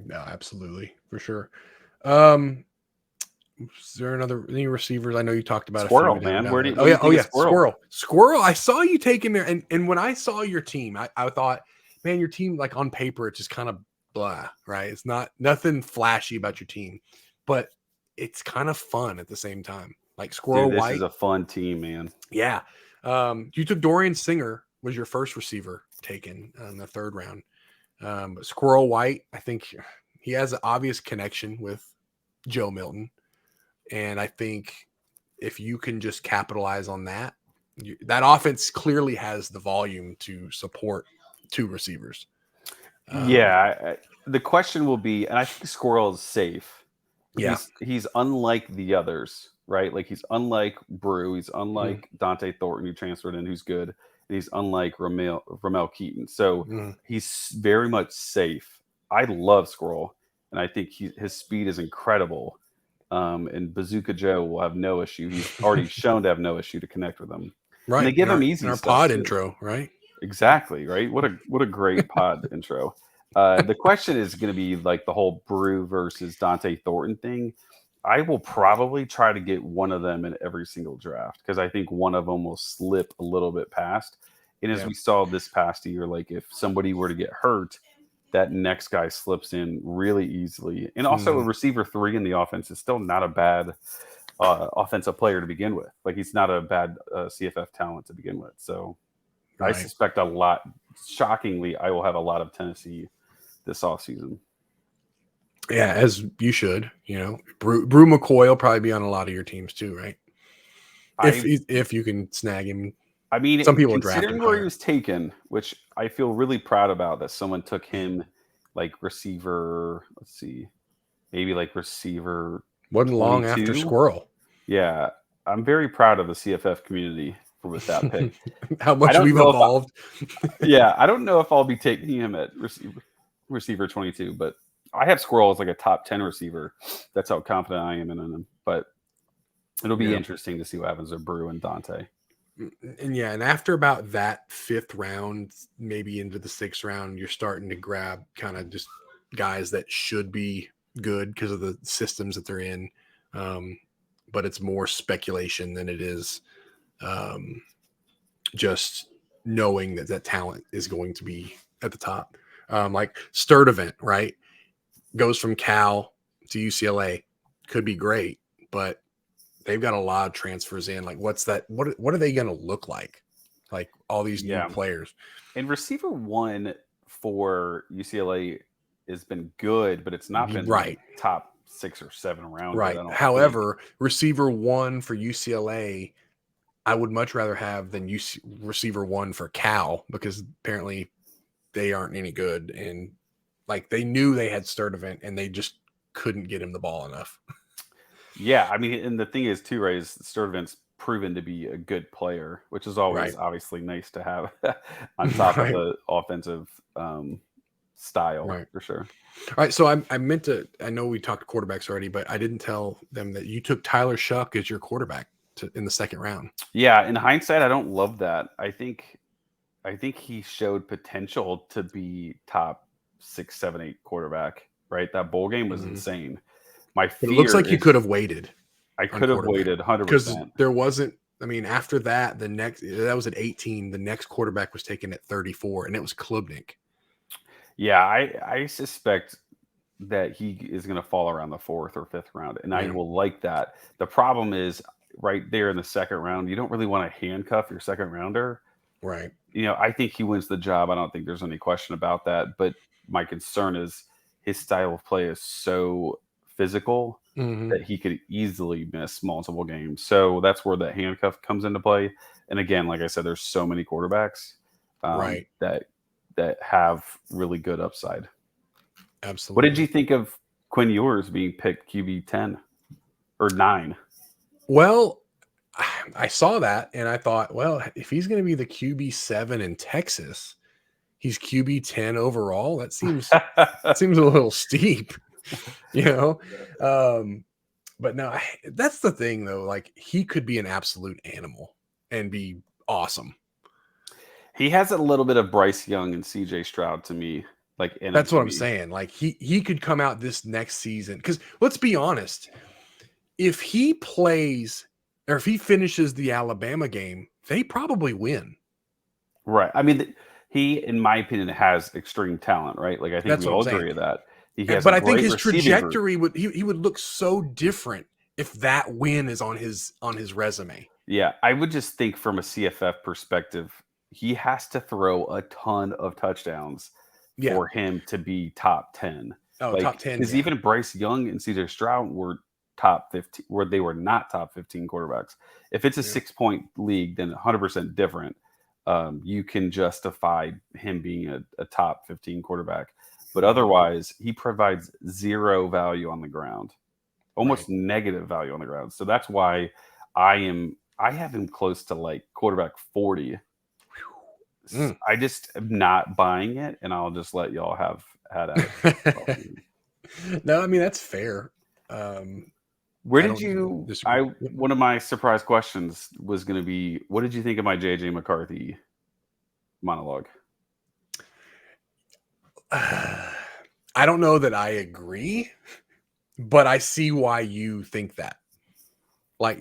No, absolutely, for sure. Is there any receivers? I know you talked about Squirrel, a few. man. Where do you think of Squirrel? Squirrel. I saw you taking there, and when I saw your team, I thought, man, your team, like on paper, it's just kind of blah, right? It's nothing flashy about your team, but it's kind of fun at the same time. Like Squirrel Dude, this White is a fun team, man. Yeah. You took Dorian Singer was your first receiver taken in the 3rd round. But Squirrel White, I think he has an obvious connection with Joe Milton. And I think if you can just capitalize on that, that offense clearly has the volume to support 2 receivers. The question will be, and I think Squirrel is safe. Yeah. He's unlike the others, right? Like he's unlike Brew. He's unlike Dante Thornton, who transferred in, who's good. And he's unlike Ramel Keaton. So he's very much safe. I love Squirrel, and I think his speed is incredible. And Bazooka Joe will have no issue. He's already shown to have no issue to connect with him. Right. And they give him easy in our stuff pod too. intro, right? Exactly, right? What a great pod intro. The question is going to be like the whole Brew versus Dante Thornton thing. I will probably try to get one of them in every single draft because I think one of them will slip a little bit past. And as we saw this past year, like if somebody were to get hurt, that next guy slips in really easily. And also a receiver 3 in the offense is still not a bad offensive player to begin with. Like he's not a bad CFF talent to begin with. So I suspect a lot. Shockingly, I will have a lot of Tennessee this offseason. Yeah, as you should. You know, Brew McCoy will probably be on a lot of your teams too, right? If you can snag him. I mean, some people draft him considering where he was taken, which I feel really proud about that someone took him like receiver. Let's see, maybe like receiver. Wasn't long after Squirrel. Yeah, I'm very proud of the CFF community with that pick. How much we've evolved. I don't know if I'll be taking him at receiver 22, but I have Squirrel as like a top 10 receiver. That's how confident I am in him. But it'll be interesting to see what happens with Brew and Dante. And after about that 5th round, maybe into the 6th round, you're starting to grab kind of just guys that should be good because of the systems that they're in. But it's more speculation than it is just knowing that talent is going to be at the top. Like Sturdivant, right? Goes from Cal to UCLA. Could be great, but they've got a lot of transfers in. Like, what's that? What are they going to look like? Like all these new players. And receiver 1 for UCLA has been good, but it's not been like top 6 or 7 round. Right. However, receiver 1 for UCLA, I would much rather have than receiver 1 for Cal because apparently they aren't any good. And like they knew they had Sturdivant and they just couldn't get him the ball enough. Yeah, I mean, and the thing is too, right, is Sturdivant's proven to be a good player, which is always obviously nice to have on top of the offensive style for sure. All right, so I meant to. I know we talked quarterbacks already, but I didn't tell them that you took Tyler Shuck as your quarterback in the 2nd round. Yeah, in hindsight, I don't love that. I think he showed potential to be top 6, 7, 8 quarterback. Right, that bowl game was insane. But it looks like you could have waited. I could have waited 100% because there wasn't. I mean, after that, that was at 18. The next quarterback was taken at 34, and it was Klubnik. Yeah, I suspect that he is going to fall around the 4th or 5th round, and I will like that. The problem is right there in the 2nd round, you don't really want to handcuff your 2nd rounder. Right. You know, I think he wins the job. I don't think there's any question about that. But my concern is his style of play is so physical that he could easily miss multiple games. So that's where that handcuff comes into play. And again, like I said, there's so many quarterbacks Right. that have really good upside. Absolutely. What did you think of Quinn Ewers being picked QB 10 or 9? Well, I saw that and I thought, well, if he's going to be the QB 7 in Texas, he's QB 10 overall. That seems a little steep, you know. But no, that's the thing though. Like he could be an absolute animal and be awesome. He has a little bit of Bryce Young and CJ Stroud to me. Like that's what I'm saying. Like he could come out this next season because let's be honest, if he plays or if he finishes the Alabama game, they probably win. Right. I mean, he, in my opinion, has extreme talent. Right. Like I think that's we all agree with that. But I think his trajectory would he would look so different if that win is on his resume. Yeah, I would just think from a CFF perspective, he has to throw a ton of touchdowns for him to be top 10. Oh, top 10. Because even Bryce Young and CJ Stroud were top 15, where they were not top 15 quarterbacks. If it's a 6-point league, then 100% different. You can justify him being a top 15 quarterback. But otherwise, he provides zero value on the ground, almost negative value on the ground. So that's why I have him close to like quarterback 40. I just am not buying it, and I'll just let y'all have had it. No, I mean that's fair. Where did you? One of my surprise questions was going to be, what did you think of my JJ McCarthy monologue? I don't know that I agree, but I see why you think that. Like,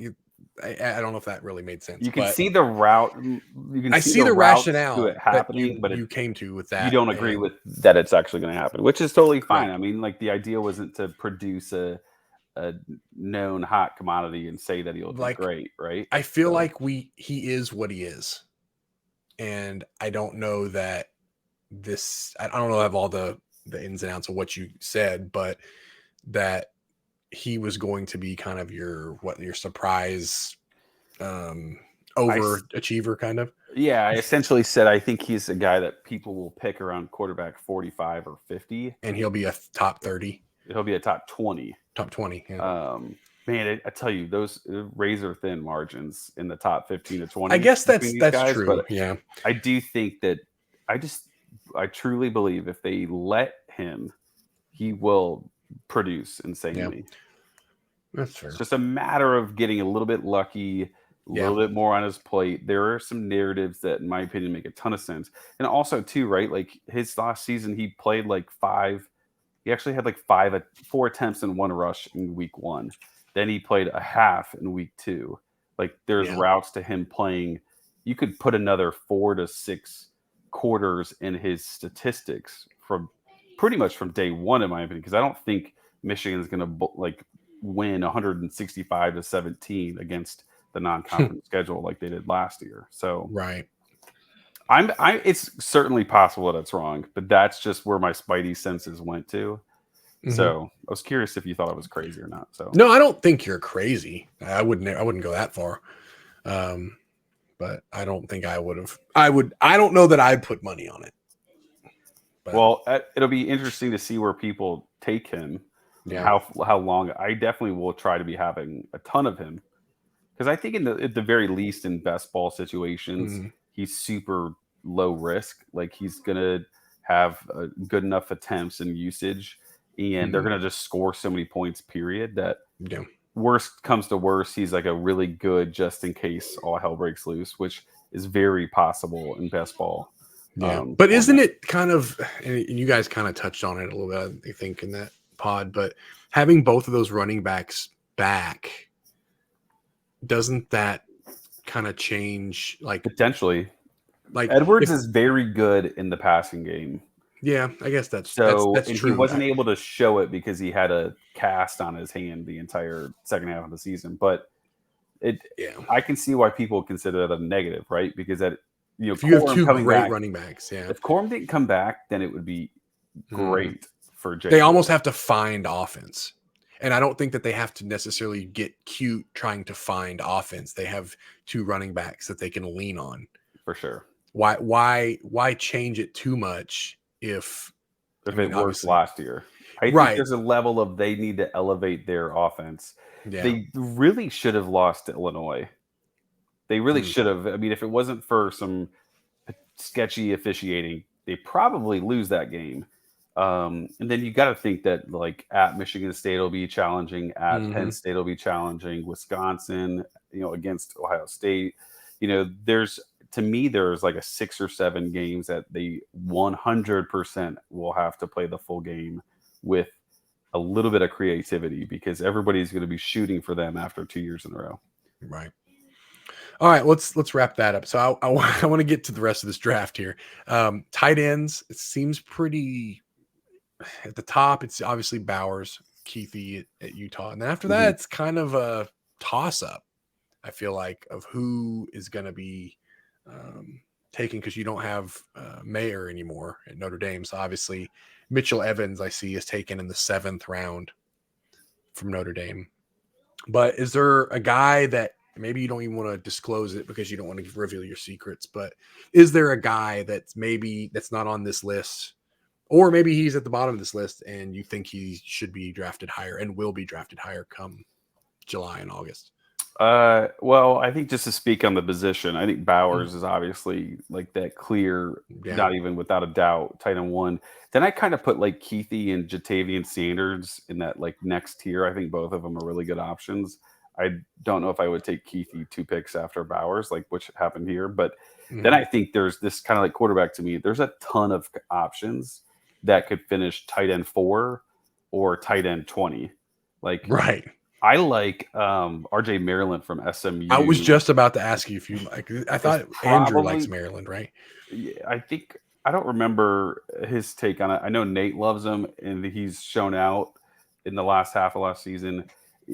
I don't know if that really made sense. You can see the route. You can see the rationale to it happening, but you came to with that. You don't agree with that it's actually going to happen, which is totally fine. I mean, like the idea wasn't to produce a known hot commodity and say that he'll do great, right? I feel like he is what he is, and I don't know that this. I don't know have all the ins and outs of what you said, but that he was going to be kind of your surprise overachiever kind of. Yeah, I essentially said I think he's a guy that people will pick around quarterback 45 or 50, and he'll be a top 30. He'll be a top 20. Top 20. Yeah. Man, I tell you, those razor thin margins in the top 15 to 20. I guess that's guys, true. But yeah, I do think that I truly believe if they let him, he will produce insanely. Yeah. That's fair. It's just a matter of getting a little bit lucky, a little bit more on his plate. There are some narratives that, in my opinion, make a ton of sense. And also, too, right? Like his last season, he played like 5. He actually had like 4 attempts and 1 rush in week 1. Then he played a half in week 2. Like there's routes to him playing. You could put another 4 to 6 quarters in his statistics from pretty much from day 1, in my opinion, because I don't think Michigan is going to like win 165 to 17 against the non-conference schedule like they did last year. So right. It's certainly possible that it's wrong, but that's just where my spidey senses went to. Mm-hmm. So I was curious if you thought I was crazy or not. So no, I don't think you're crazy. I wouldn't go that far. But I don't think I would have. I don't know that I'd put money on it. But, well, it'll be interesting to see where people take him. Yeah. How long? I definitely will try to be having a ton of him, because I think at the very least in best ball situations, he's super low risk. Like he's gonna have good enough attempts and usage, and they're gonna just score so many points. Period. That worst comes to worst, he's like a really good just in case all hell breaks loose, which is very possible in best ball. Yeah, but isn't it kind of? And you guys kind of touched on it a little bit, I think, in that pod. But having both of those running backs back, doesn't that kind of change? Like potentially, like Edwards is very good in the passing game. Yeah, I guess that's true. He wasn't able to show it because he had a cast on his hand the entire second half of the season. But I can see why people consider that a negative, right? Because if you have 2 great running backs, if Corum didn't come back, then it would be great for Jay. They almost have to find offense. And I don't think that they have to necessarily get cute trying to find offense. They have 2 running backs that they can lean on. For sure. Why change it too much if it worked obviously last year? I think Right. there's a level of they need to elevate their offense. Yeah. They really should have lost to Illinois. They really should have. I mean, if it wasn't for some sketchy officiating, they probably lose that game. And then you got to think that like at Michigan State will be challenging, at Penn State will be challenging, Wisconsin, against Ohio State. There's like a 6 or 7 games that they 100% will have to play the full game with a little bit of creativity because everybody's going to be shooting for them after 2 years in a row. Right. All right, let's wrap that up. So I want to get to the rest of this draft here. Tight ends, it seems pretty at the top. It's obviously Bowers, Keithy at Utah, and then after that, it's kind of a toss up. I feel like of who is going to be taken because you don't have Mayer anymore at Notre Dame. So obviously, Mitchell Evans I see is taken in the 7th round from Notre Dame. But is there a guy that maybe you don't even want to disclose it because you don't want to reveal your secrets, but is there a guy that's not on this list, or maybe he's at the bottom of this list and you think he should be drafted higher and will be drafted higher come July and August? Well, I think just to speak on the position, I think Bowers is obviously like that clear, not even without a doubt, tight end 1. Then I kind of put like Keithy and Jatavian Sanders in that like next tier. I think both of them are really good options. I don't know if I would take Keithy 2 picks after Bowers, like which happened here. But then I think there's this kind of like quarterback to me. There's a ton of options that could finish tight end 4 or tight end 20. Like, right. I like RJ Maryland from SMU. I was just about to ask you if you like. I thought Andrew likes Maryland, right? Yeah, I don't remember his take on it. I know Nate loves him, and he's shown out in the last half of last season.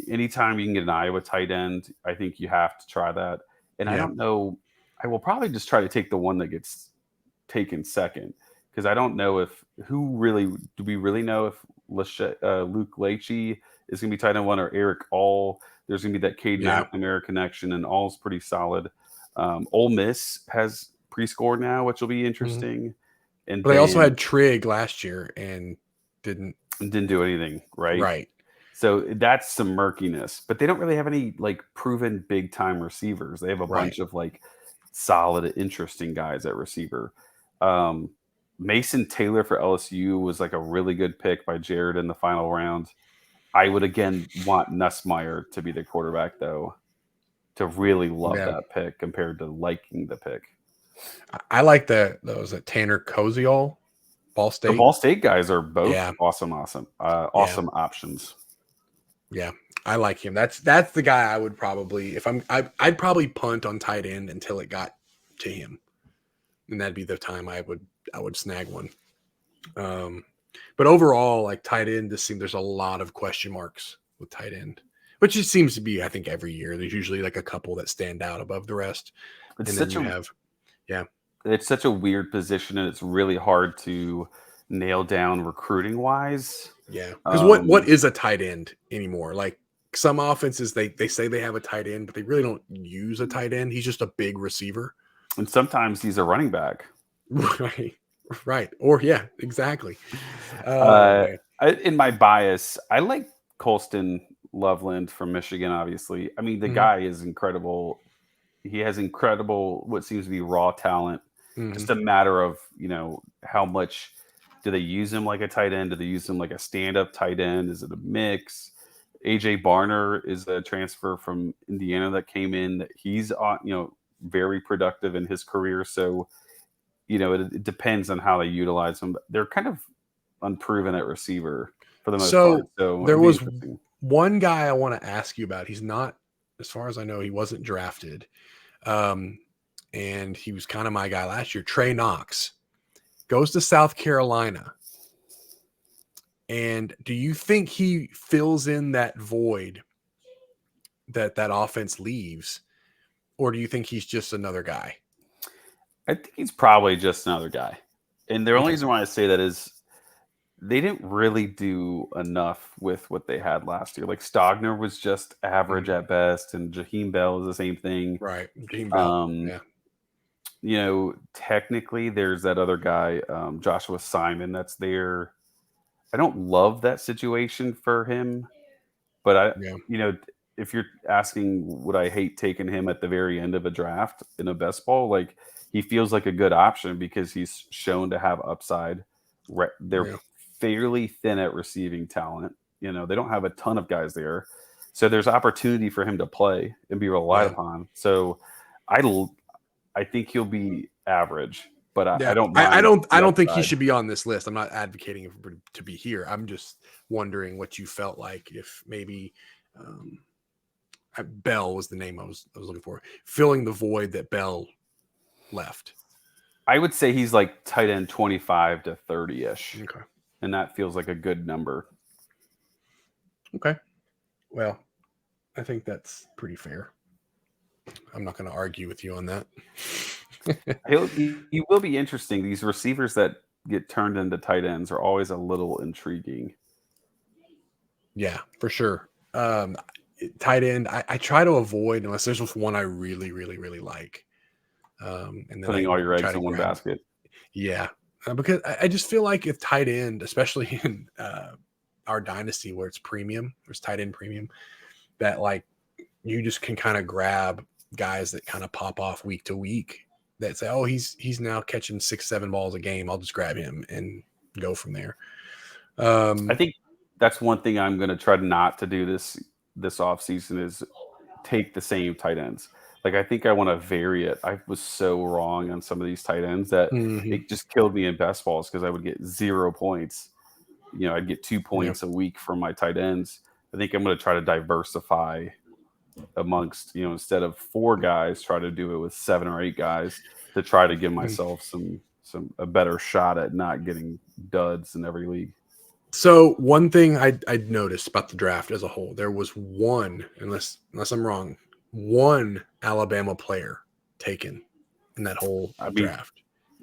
Anytime you can get an Iowa tight end, I think you have to try that. And I don't know. I will probably just try to take the one that gets taken second because I don't know do we really know if Luke Leachy is going to be tight end 1 or Eric All. There's going to be that Cade McNamara connection, and All's pretty solid. Ole Miss has pre-scored now, which will be interesting. And they also had Trigg last year and didn't do anything, right? Right. So that's some murkiness, but they don't really have any like proven big time receivers. They have a bunch of like solid, interesting guys at receiver. Mason Taylor for LSU was like a really good pick by Jared in the final round. I would again want Nussmeier to be the quarterback though, to really love that pick compared to liking the pick. I like those Tanner Koziol, Ball State. The Ball State guys are both awesome options. Yeah, I like him. That's the guy I would probably I'd probably punt on tight end until it got to him, and that'd be the time I would snag one. But overall, like tight end, there's a lot of question marks with tight end, which it seems to be. I think every year there's usually like a couple that stand out above the rest. It's such a weird position, and it's really hard to nail down recruiting wise. Yeah, because what is a tight end anymore? Like some offenses, they say they have a tight end, but they really don't use a tight end. He's just a big receiver, and sometimes he's a running back. Right. Or exactly. In my bias, I like Colston Loveland from Michigan. Obviously, I mean the guy is incredible. He has incredible what seems to be raw talent. Just a matter of how much. Do they use him like a tight end? Do they use him like a stand-up tight end? Is it a mix? AJ Barner is a transfer from Indiana that came in. He's very productive in his career. So, it depends on how they utilize him. They're kind of unproven at receiver for the most part. So there was one guy I want to ask you about. He's not, as far as I know, he wasn't drafted. And he was kind of my guy last year. Trey Knox goes to South Carolina. And do you think he fills in that void that offense leaves? Or do you think he's just another guy? I think he's probably just another guy. And the only reason why I say that is they didn't really do enough with what they had last year. Like Stogner was just average at best, and Jaheim Bell is the same thing. Right. Jaheim Bell. Um, Yeah. you know, technically there's that other guy, Joshua Simon, that's there. I don't love that situation for him, but Yeah. you know, if you're asking would I hate taking him at the very end of a draft in a best ball, like he feels like a good option because he's shown to have upside. They're Yeah. fairly thin at receiving talent. You know, they don't have a ton of guys there. So there's opportunity for him to play and be relied Yeah. upon. So I think he'll be average, but I Yeah. don't mind. I don't think he upside. should be on this list. I'm not advocating for to be here. I'm just wondering what you felt like if maybe Bell was the name I was looking for, filling the void that Bell left. I would say he's like tight end 25 to 30-ish. Okay. And that feels like a good number. Okay. Well, I think that's pretty fair. I'm not going to argue with you on that. He will be interesting. These receivers that get turned into tight ends are always a little intriguing. Yeah, for sure. Tight end, I try to avoid unless there's just one I really, really, really like. And then Putting all your eggs in one basket. Yeah, because I just feel like if tight end, especially in our dynasty where it's premium, there's tight end premium, that like you just can kind of grab guys that kind of pop off week to week that say, oh, he's now catching 6-7 balls a game. I'll just grab him and go from there. I think that's one thing I'm going to try not to do this offseason is take the same tight ends. Like, I think I want to vary it. I was so wrong on some of these tight ends that it just killed me in best balls because I would get 0 points. You know, I'd get 2 points a week from my tight ends. I think I'm going to try to diversify amongst, you know, instead of 4 guys, try to do it with 7 or 8 guys to try to give myself a better shot at not getting duds in every league. So one thing I'd noticed about the draft as a whole, there was one, unless I'm wrong, one Alabama player taken in that whole draft.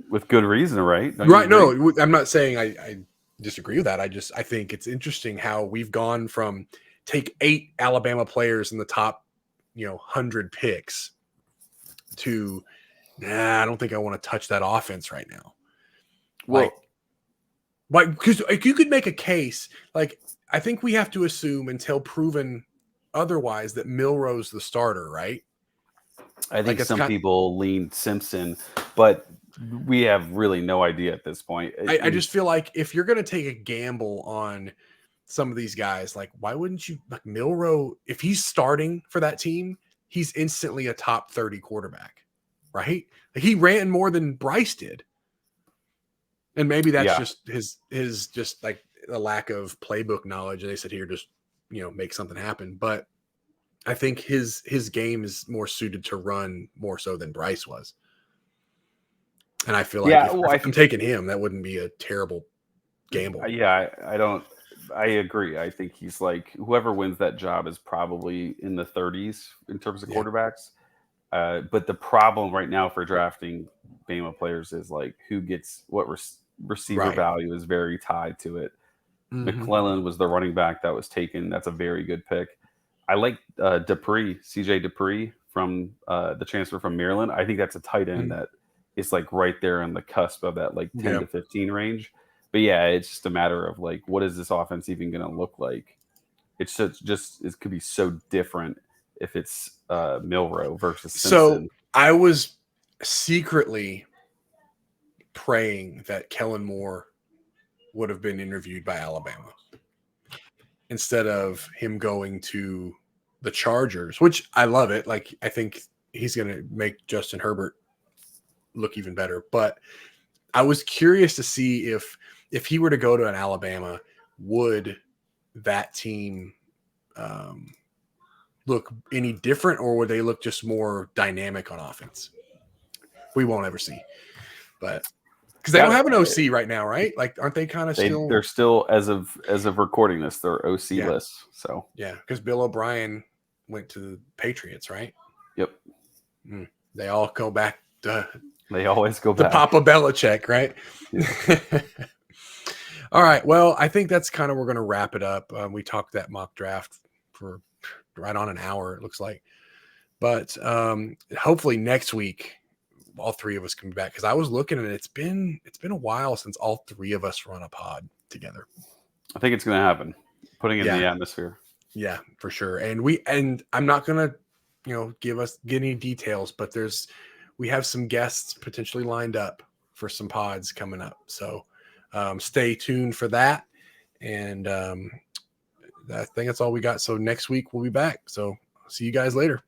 With good reason, right? Right. No, I'm not saying I disagree with that. I think it's interesting how we've gone from take 8 Alabama players in the top, 100 picks to, I don't think I want to touch that offense right now. Well, because you could make a case, like, I think we have to assume until proven otherwise that Milroe's the starter, right? I think some people lean Simpson, but we have really no idea at this point. I just feel like if you're going to take a gamble on some of these guys, like, why wouldn't you, like Milroe, if he's starting for that team, he's instantly a top 30 quarterback, right? Like, he ran more than Bryce did. And maybe that's just his just like a lack of playbook knowledge. And they said, here, just, make something happen. But I think his game is more suited to run more so than Bryce was. And I feel like if I'm taking him, that wouldn't be a terrible gamble. Yeah, I agree. I think he's like, whoever wins that job is probably in the 30s in terms of quarterbacks. But the problem right now for drafting Bama players is like who gets what receiver value is very tied to it. McClellan was the running back that was taken. That's a very good pick. I like CJ Dupree from the transfer from Maryland. I think that's a tight end that is like right there on the cusp of that like 10 to 15 range. But yeah, it's just a matter of like, what is this offense even going to look like? It's just it could be so different if it's Milroe versus Simpson. So I was secretly praying that Kellen Moore would have been interviewed by Alabama instead of him going to the Chargers, which I love it. Like, I think he's going to make Justin Herbert look even better. But I was curious to see if he were to go to an Alabama, would that team look any different, or would they look just more dynamic on offense? We won't ever see. But because they don't have an OC right now, right? Like, aren't they kind of still? They're still, as of recording this, they're OC list. So yeah, because Bill O'Brien went to the Patriots, right? Yep. They all go back to. They always go back to Papa Belichick, right? Yeah. All right. Well, I think that's kind of we're going to wrap it up. We talked that mock draft for right on an hour, it looks like. But hopefully next week, all three of us can be back, because I was looking and it's been a while since all three of us run a pod together. I think it's going to happen. Putting it in the atmosphere. Yeah, for sure. And I'm not going to, get any details, but we have some guests potentially lined up for some pods coming up. So stay tuned for that. And I think that's all we got. So next week we'll be back. So see you guys later.